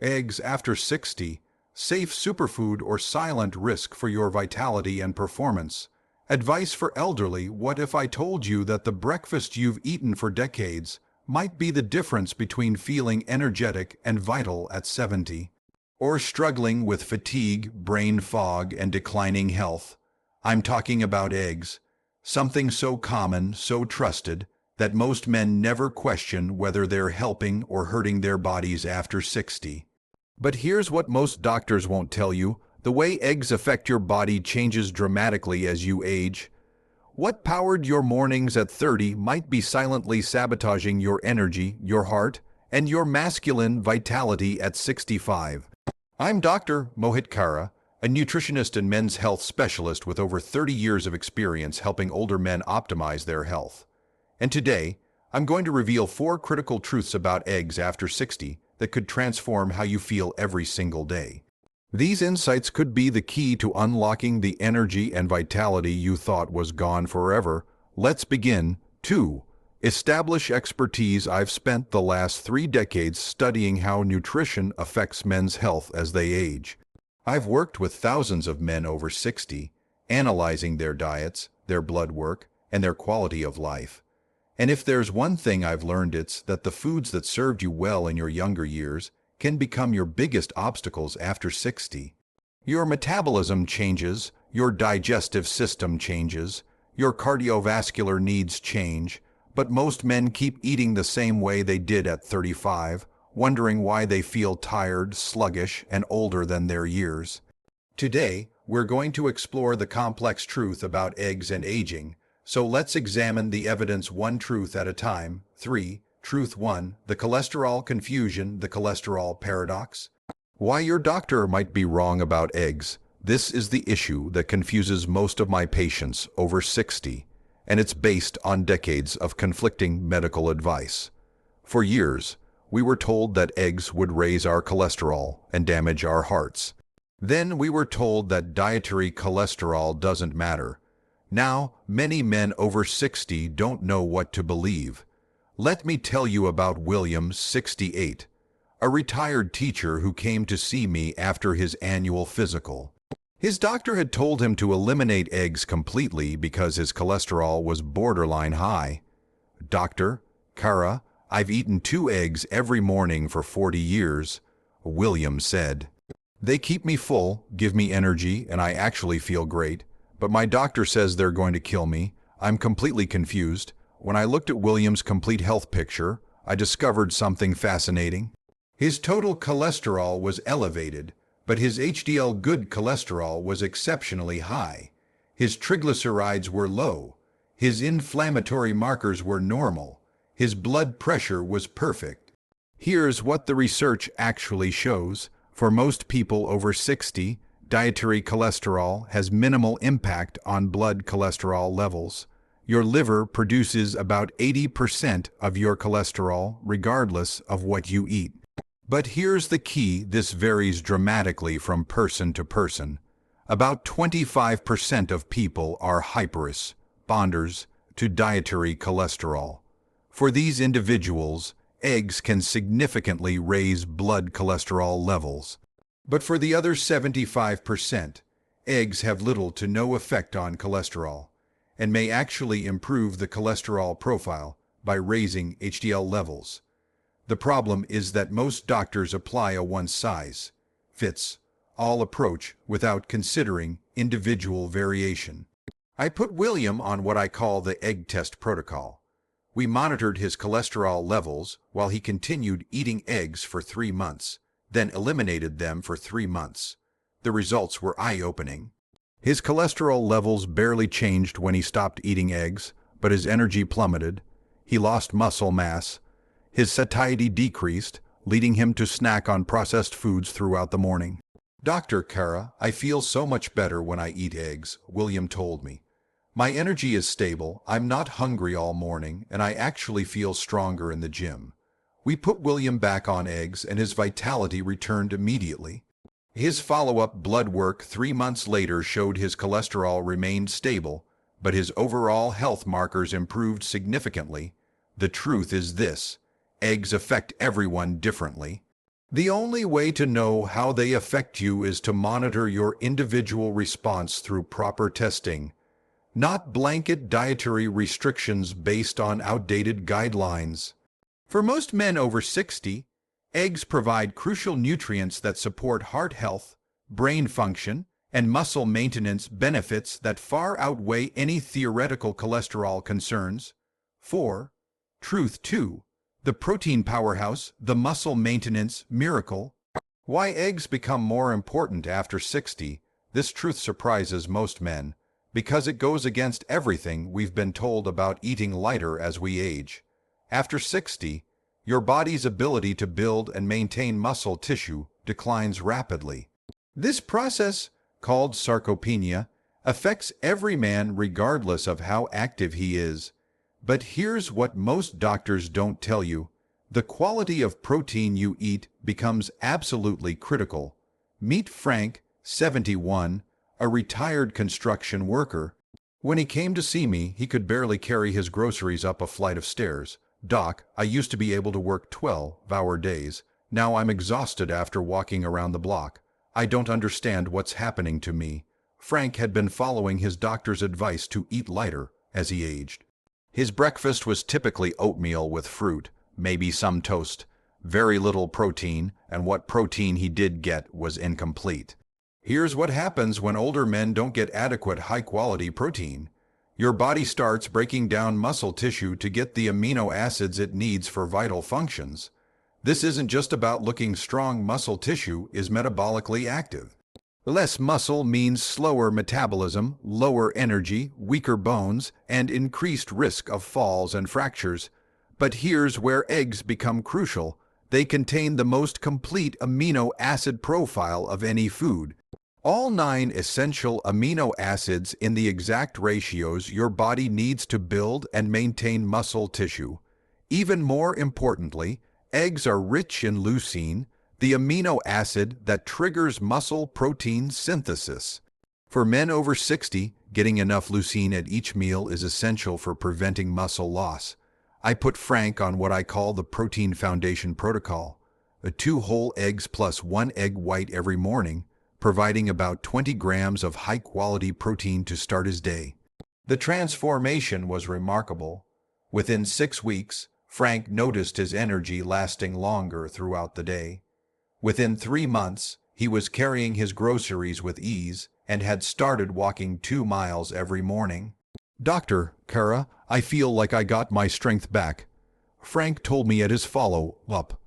Eggs after 60, safe superfood or silent risk for your vitality and performance. Advice for elderly: what if I told you that the breakfast you've eaten for decades might be the difference between feeling energetic and vital at 70, or struggling with fatigue, brain fog, and declining health? I'm talking about eggs, something so common, so trusted, that most men never question whether they're helping or hurting their bodies after 60. But here's what most doctors won't tell you: the way eggs affect your body changes dramatically as you age. What powered your mornings at 30 might be silently sabotaging your energy, your heart, and your masculine vitality at 65. I'm Dr. Mohit Kara, a nutritionist and men's health specialist with over 30 years of experience helping older men optimize their health. And today, I'm going to reveal 4 critical truths about eggs after 60 that could transform how you feel every single day. These insights could be the key to unlocking the energy and vitality you thought was gone forever. Let's begin. 2. Establish expertise. I've spent the last 3 decades studying how nutrition affects men's health as they age. I've worked with thousands of men over 60, analyzing their diets, their blood work, and their quality of life. And if there's one thing I've learned, it's that the foods that served you well in your younger years can become your biggest obstacles after 60. Your metabolism changes, your digestive system changes, your cardiovascular needs change, but most men keep eating the same way they did at 35, wondering why they feel tired, sluggish, and older than their years. Today, we're going to explore the complex truth about eggs and aging. So let's examine the evidence one truth at a time. 3. Truth 1. The cholesterol confusion, the cholesterol paradox. Why your doctor might be wrong about eggs. This is the issue that confuses most of my patients over 60, and it's based on decades of conflicting medical advice. For years, we were told that eggs would raise our cholesterol and damage our hearts. Then we were told that dietary cholesterol doesn't matter. Now, many men over 60 don't know what to believe. Let me tell you about William, 68, a retired teacher who came to see me after his annual physical. His doctor had told him to eliminate eggs completely because his cholesterol was borderline high. "Doctor Kara, I've eaten 2 eggs every morning for 40 years, William said. "They keep me full, give me energy, and I actually feel great. But my doctor says they're going to kill me. I'm completely confused." When I looked at William's complete health picture, I discovered something fascinating. His total cholesterol was elevated, but his HDL good cholesterol was exceptionally high. His triglycerides were low. His inflammatory markers were normal. His blood pressure was perfect. Here's what the research actually shows. For most people over 60, dietary cholesterol has minimal impact on blood cholesterol levels. Your liver produces about 80% of your cholesterol, regardless of what you eat. But here's the key: this varies dramatically from person to person. About 25% of people are hyperresponders to dietary cholesterol. For these individuals, eggs can significantly raise blood cholesterol levels. But for the other 75%, eggs have little to no effect on cholesterol and may actually improve the cholesterol profile by raising HDL levels. The problem is that most doctors apply a one-size-fits-all approach without considering individual variation. I put William on what I call the egg test protocol. We monitored his cholesterol levels while he continued eating eggs for 3 months, then eliminated them for 3 months. The results were eye-opening. His cholesterol levels barely changed when he stopped eating eggs, but his energy plummeted. He lost muscle mass. His satiety decreased, leading him to snack on processed foods throughout the morning. "Dr. Kara, I feel so much better when I eat eggs," William told me. "My energy is stable, I'm not hungry all morning, and I actually feel stronger in the gym." We put William back on eggs, and his vitality returned immediately. His follow-up blood work 3 months later showed his cholesterol remained stable, but his overall health markers improved significantly. The truth is this: eggs affect everyone differently. The only way to know how they affect you is to monitor your individual response through proper testing, not blanket dietary restrictions based on outdated guidelines. For most men over 60, eggs provide crucial nutrients that support heart health, brain function, and muscle maintenance benefits that far outweigh any theoretical cholesterol concerns. 4. Truth 2. The protein powerhouse, the muscle maintenance miracle. Why eggs become more important after 60. This truth surprises most men, because it goes against everything we've been told about eating lighter as we age. After 60, your body's ability to build and maintain muscle tissue declines rapidly. This process, called sarcopenia, affects every man regardless of how active he is. But here's what most doctors don't tell you. The quality of protein you eat becomes absolutely critical. Meet Frank, 71, a retired construction worker. When he came to see me, he could barely carry his groceries up a flight of stairs. "Doc, I used to be able to work 12-hour days. Now I'm exhausted after walking around the block. I don't understand what's happening to me." Frank had been following his doctor's advice to eat lighter as he aged. His breakfast was typically oatmeal with fruit, maybe some toast, very little protein, and what protein he did get was incomplete. Here's what happens when older men don't get adequate high-quality protein. Your body starts breaking down muscle tissue to get the amino acids it needs for vital functions. This isn't just about looking strong. Muscle tissue is metabolically active. Less muscle means slower metabolism, lower energy, weaker bones, and increased risk of falls and fractures. But here's where eggs become crucial. They contain the most complete amino acid profile of any food. All 9 essential amino acids in the exact ratios your body needs to build and maintain muscle tissue. Even more importantly, eggs are rich in leucine, the amino acid that triggers muscle protein synthesis. For men over 60, getting enough leucine at each meal is essential for preventing muscle loss. I put Frank on what I call the Protein Foundation protocol: 2 whole eggs plus 1 egg white every morning, providing about 20 grams of high-quality protein to start his day. The transformation was remarkable. Within 6 weeks, Frank noticed his energy lasting longer throughout the day. Within 3 months, he was carrying his groceries with ease and had started walking 2 miles every morning. "Dr. Kara, I feel like I got my strength back," Frank told me at his follow-up.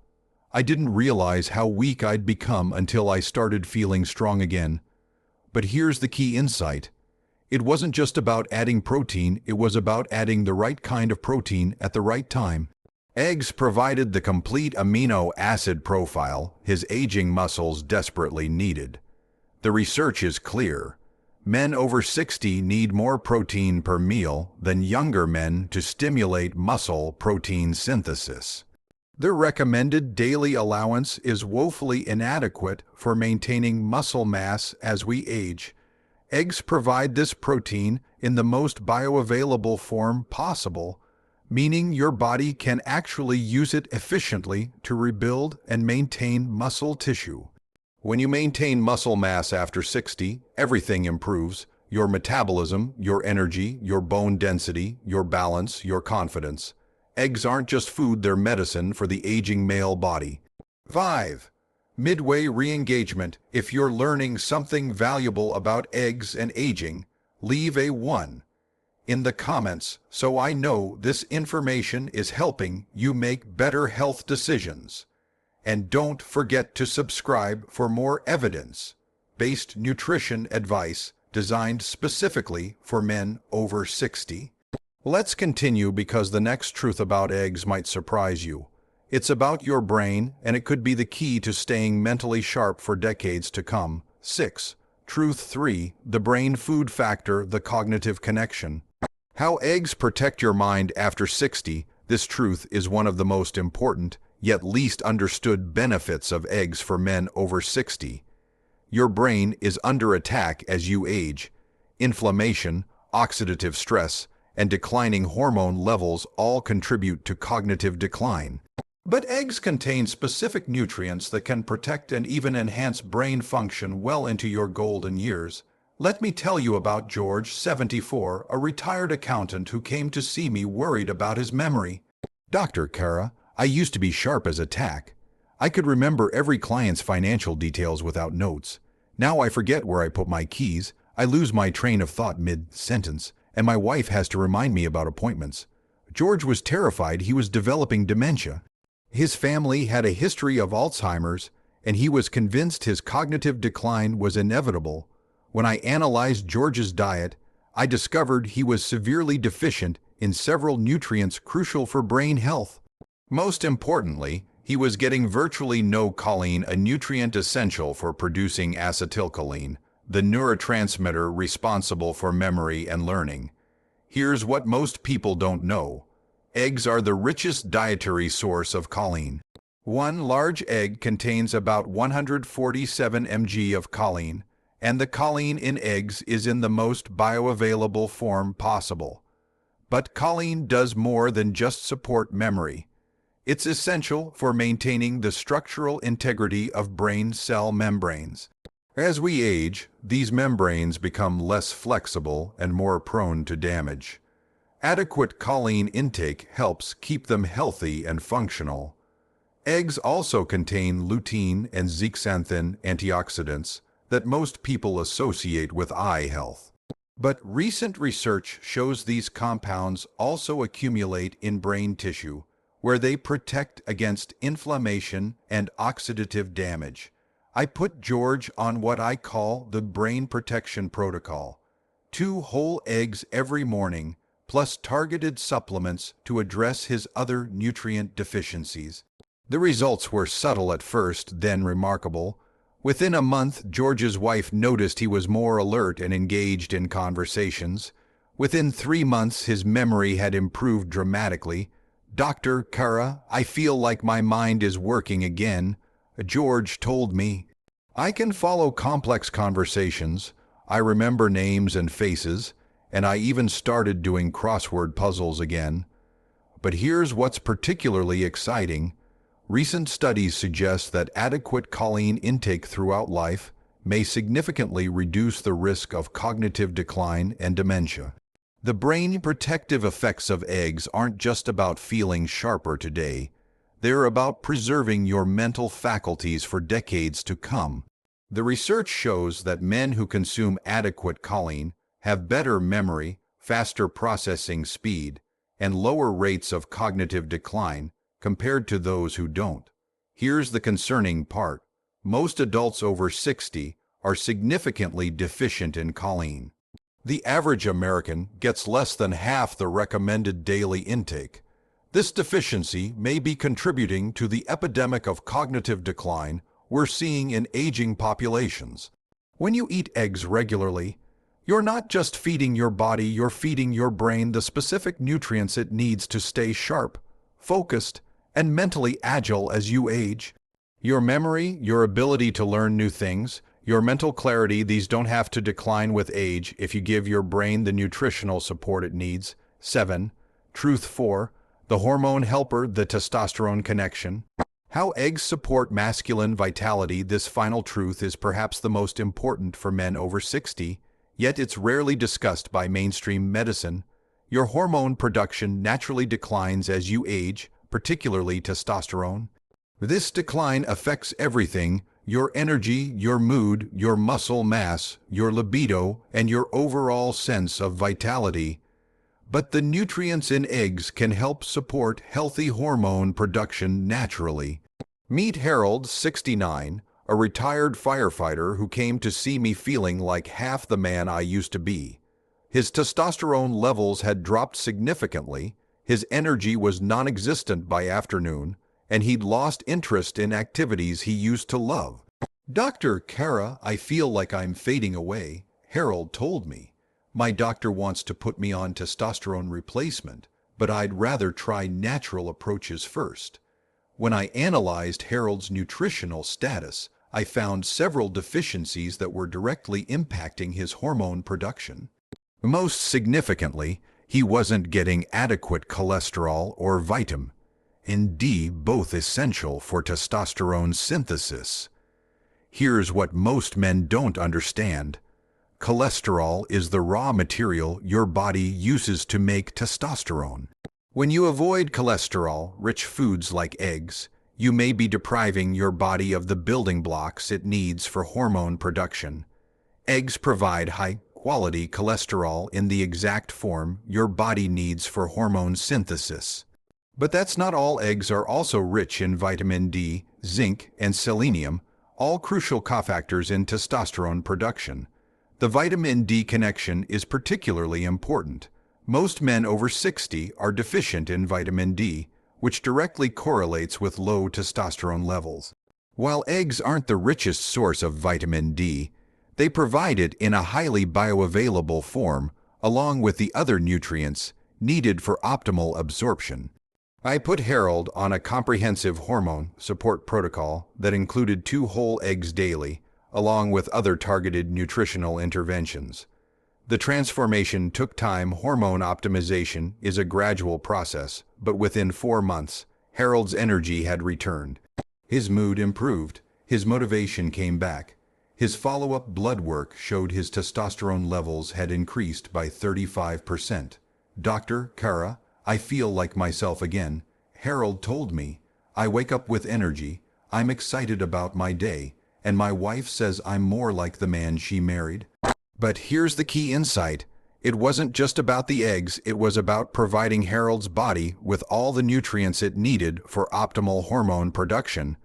"I didn't realize how weak I'd become until I started feeling strong again." But here's the key insight. It wasn't just about adding protein, it was about adding the right kind of protein at the right time. Eggs provided the complete amino acid profile his aging muscles desperately needed. The research is clear. Men over 60 need more protein per meal than younger men to stimulate muscle protein synthesis. Their recommended daily allowance is woefully inadequate for maintaining muscle mass as we age. Eggs provide this protein in the most bioavailable form possible, meaning your body can actually use it efficiently to rebuild and maintain muscle tissue. When you maintain muscle mass after 60, everything improves: your metabolism, your energy, your bone density, your balance, your confidence. Eggs aren't just food, they're medicine for the aging male body. 5. Midway re-engagement. If you're learning something valuable about eggs and aging, leave a 1 in the comments so I know this information is helping you make better health decisions. And don't forget to subscribe for more evidence-based nutrition advice designed specifically for men over 60. Let's continue, because the next truth about eggs might surprise you. It's about your brain, and it could be the key to staying mentally sharp for decades to come. 6. Truth 3. The brain food factor, the cognitive connection. How eggs protect your mind after 60. This truth is one of the most important, yet least understood benefits of eggs for men over 60. Your brain is under attack as you age. Inflammation, oxidative stress, and declining hormone levels all contribute to cognitive decline. But eggs contain specific nutrients that can protect and even enhance brain function well into your golden years. Let me tell you about George, 74, a retired accountant who came to see me worried about his memory. Dr. Kara, I used to be sharp as a tack. I could remember every client's financial details without notes. Now I forget where I put my keys, I lose my train of thought mid-sentence, and my wife has to remind me about appointments. George was terrified he was developing dementia. His family had a history of Alzheimer's, and he was convinced his cognitive decline was inevitable. When I analyzed George's diet, I discovered he was severely deficient in several nutrients crucial for brain health. Most importantly, he was getting virtually no choline, a nutrient essential for producing acetylcholine, the neurotransmitter responsible for memory and learning. Here's what most people don't know. Eggs are the richest dietary source of choline. One large egg contains about 147 mg of choline, and the choline in eggs is in the most bioavailable form possible. But choline does more than just support memory. It's essential for maintaining the structural integrity of brain cell membranes. As we age, these membranes become less flexible and more prone to damage. Adequate choline intake helps keep them healthy and functional. Eggs also contain lutein and zeaxanthin antioxidants that most people associate with eye health. But recent research shows these compounds also accumulate in brain tissue, where they protect against inflammation and oxidative damage. I put George on what I call the brain protection protocol: 2 whole eggs every morning, plus targeted supplements to address his other nutrient deficiencies. The results were subtle at first, then remarkable. Within a month, George's wife noticed he was more alert and engaged in conversations. Within 3 months, his memory had improved dramatically. Dr. Kara, I feel like my mind is working again, George told me. I can follow complex conversations. I remember names and faces, and I even started doing crossword puzzles again. But here's what's particularly exciting. Recent studies suggest that adequate choline intake throughout life may significantly reduce the risk of cognitive decline and dementia. The brain protective effects of eggs aren't just about feeling sharper today. They're about preserving your mental faculties for decades to come. The research shows that men who consume adequate choline have better memory, faster processing speed, and lower rates of cognitive decline compared to those who don't. Here's the concerning part. Most adults over 60 are significantly deficient in choline. The average American gets less than half the recommended daily intake. This deficiency may be contributing to the epidemic of cognitive decline we're seeing in aging populations. When you eat eggs regularly, you're not just feeding your body, you're feeding your brain the specific nutrients it needs to stay sharp, focused, and mentally agile as you age. Your memory, your ability to learn new things, your mental clarity, these don't have to decline with age if you give your brain the nutritional support it needs. 7. Truth 4. The hormone helper, the testosterone connection. How eggs support masculine vitality. This final truth is perhaps the most important for men over 60, yet it's rarely discussed by mainstream medicine. Your hormone production naturally declines as you age, particularly testosterone. This decline affects everything: your energy, your mood, your muscle mass, your libido, and your overall sense of vitality. But the nutrients in eggs can help support healthy hormone production naturally. Meet Harold, 69, a retired firefighter who came to see me feeling like half the man I used to be. His testosterone levels had dropped significantly, his energy was non-existent by afternoon, and he'd lost interest in activities he used to love. Dr. Kara, I feel like I'm fading away, Harold told me. My doctor wants to put me on testosterone replacement, but I'd rather try natural approaches first. When I analyzed Harold's nutritional status, I found several deficiencies that were directly impacting his hormone production. Most significantly, he wasn't getting adequate cholesterol or vitamin. and D, both essential for testosterone synthesis. Here's what most men don't understand. Cholesterol is the raw material your body uses to make testosterone. When you avoid cholesterol-rich foods like eggs, you may be depriving your body of the building blocks it needs for hormone production. Eggs provide high-quality cholesterol in the exact form your body needs for hormone synthesis. But that's not all. Eggs are also rich in vitamin D, zinc, and selenium, all crucial cofactors in testosterone production. The vitamin D connection is particularly important. Most men over 60 are deficient in vitamin D, which directly correlates with low testosterone levels. While eggs aren't the richest source of vitamin D, they provide it in a highly bioavailable form, along with the other nutrients needed for optimal absorption. I put Harold on a comprehensive hormone support protocol that included 2 whole eggs daily, along with other targeted nutritional interventions. The transformation took time. Hormone optimization is a gradual process, but within 4 months, Harold's energy had returned. His mood improved, his motivation came back. His follow-up blood work showed his testosterone levels had increased by 35%. "Dr. Kara, I feel like myself again," Harold told me. "I wake up with energy, I'm excited about my day, and my wife says I'm more like the man she married." But here's the key insight. It wasn't just about the eggs, it was about providing Harold's body with all the nutrients it needed for optimal hormone production.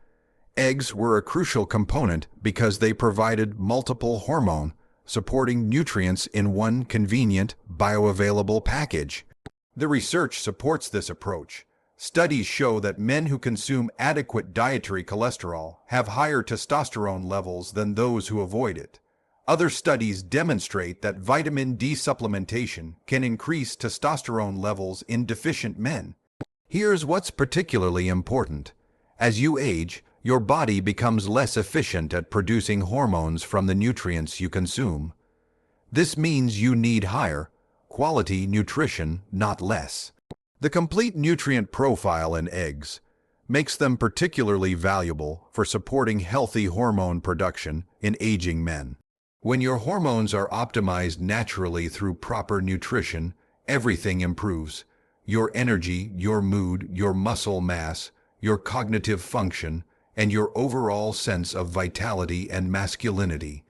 Eggs were a crucial component because they provided multiple hormone supporting nutrients in one convenient, bioavailable package. The research supports this approach. Studies show that men who consume adequate dietary cholesterol have higher testosterone levels than those who avoid it. Other studies demonstrate that vitamin D supplementation can increase testosterone levels in deficient men. Here's what's particularly important. As you age, your body becomes less efficient at producing hormones from the nutrients you consume. This means you need higher quality nutrition, not less. The complete nutrient profile in eggs makes them particularly valuable for supporting healthy hormone production in aging men. When your hormones are optimized naturally through proper nutrition, everything improves. Your energy, your mood, your muscle mass, your cognitive function, and your overall sense of vitality and masculinity.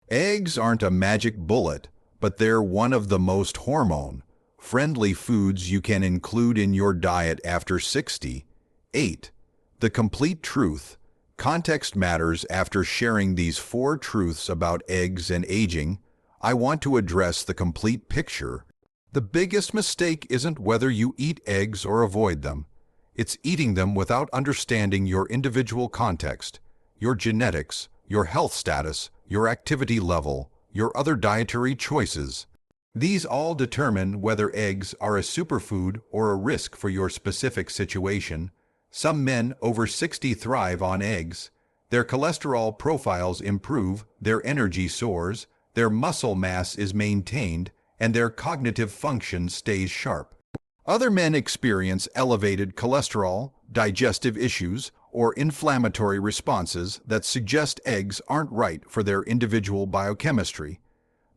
Eggs aren't a magic bullet, but they're one of the most hormone-friendly foods you can include in your diet after 60. 8. The complete truth. Context matters. After sharing these 4 truths about eggs and aging, I want to address the complete picture. The biggest mistake isn't whether you eat eggs or avoid them. It's eating them without understanding your individual context, your genetics, your health status, your activity level, your other dietary choices. These all determine whether eggs are a superfood or a risk for your specific situation. Some men over 60 thrive on eggs. Their cholesterol profiles improve, their energy soars, their muscle mass is maintained, and their cognitive function stays sharp. Other men experience elevated cholesterol, digestive issues, or inflammatory responses that suggest eggs aren't right for their individual biochemistry.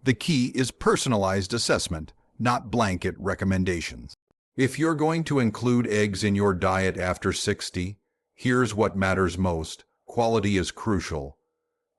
The key is personalized assessment, not blanket recommendations. If you're going to include eggs in your diet after 60, here's what matters most. Quality is crucial.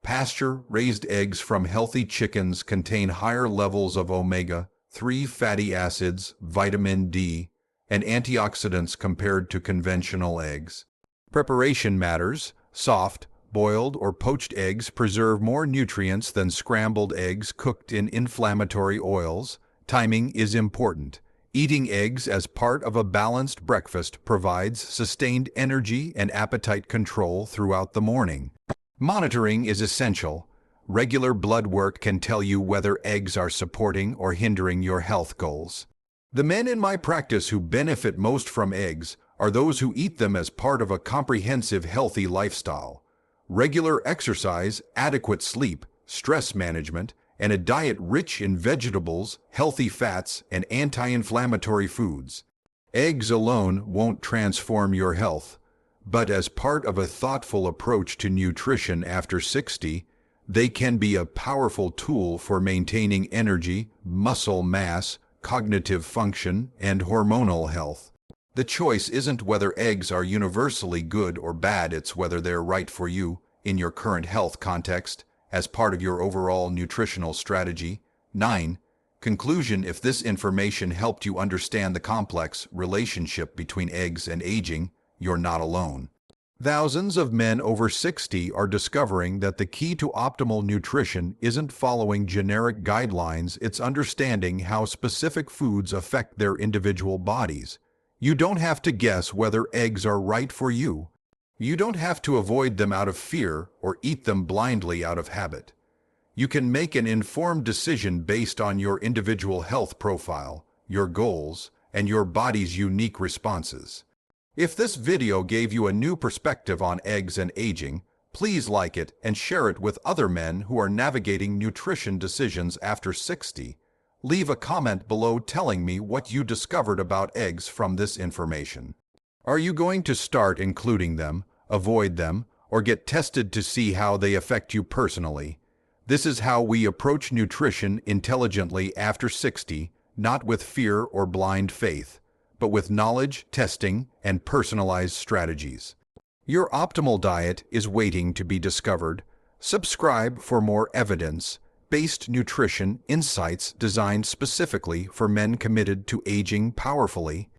Pasture-raised eggs from healthy chickens contain higher levels of omega-3 fatty acids, vitamin D, and antioxidants compared to conventional eggs. Preparation matters. Soft, boiled, or poached eggs preserve more nutrients than scrambled eggs cooked in inflammatory oils. Timing is important. Eating eggs as part of a balanced breakfast provides sustained energy and appetite control throughout the morning. Monitoring is essential. Regular blood work can tell you whether eggs are supporting or hindering your health goals. The men in my practice who benefit most from eggs are those who eat them as part of a comprehensive healthy lifestyle. Regular exercise, adequate sleep, stress management, and a diet rich in vegetables, healthy fats, and anti-inflammatory foods. Eggs alone won't transform your health, but as part of a thoughtful approach to nutrition after 60, they can be a powerful tool for maintaining energy, muscle mass, cognitive function, and hormonal health. The choice isn't whether eggs are universally good or bad, it's whether they're right for you in your current health context as part of your overall nutritional strategy. 9. Conclusion: if this information helped you understand the complex relationship between eggs and aging, you're not alone. Thousands of men over 60 are discovering that the key to optimal nutrition isn't following generic guidelines, it's understanding how specific foods affect their individual bodies. You don't have to guess whether eggs are right for you. You don't have to avoid them out of fear or eat them blindly out of habit. You can make an informed decision based on your individual health profile, your goals, and your body's unique responses. If this video gave you a new perspective on eggs and aging, please like it and share it with other men who are navigating nutrition decisions after 60. Leave a comment below telling me what you discovered about eggs from this information. Are you going to start including them, avoid them, or get tested to see how they affect you personally? This is how we approach nutrition intelligently after 60, not with fear or blind faith, but with knowledge, testing, and personalized strategies. Your optimal diet is waiting to be discovered. Subscribe for more evidence-based nutrition insights designed specifically for men committed to aging powerfully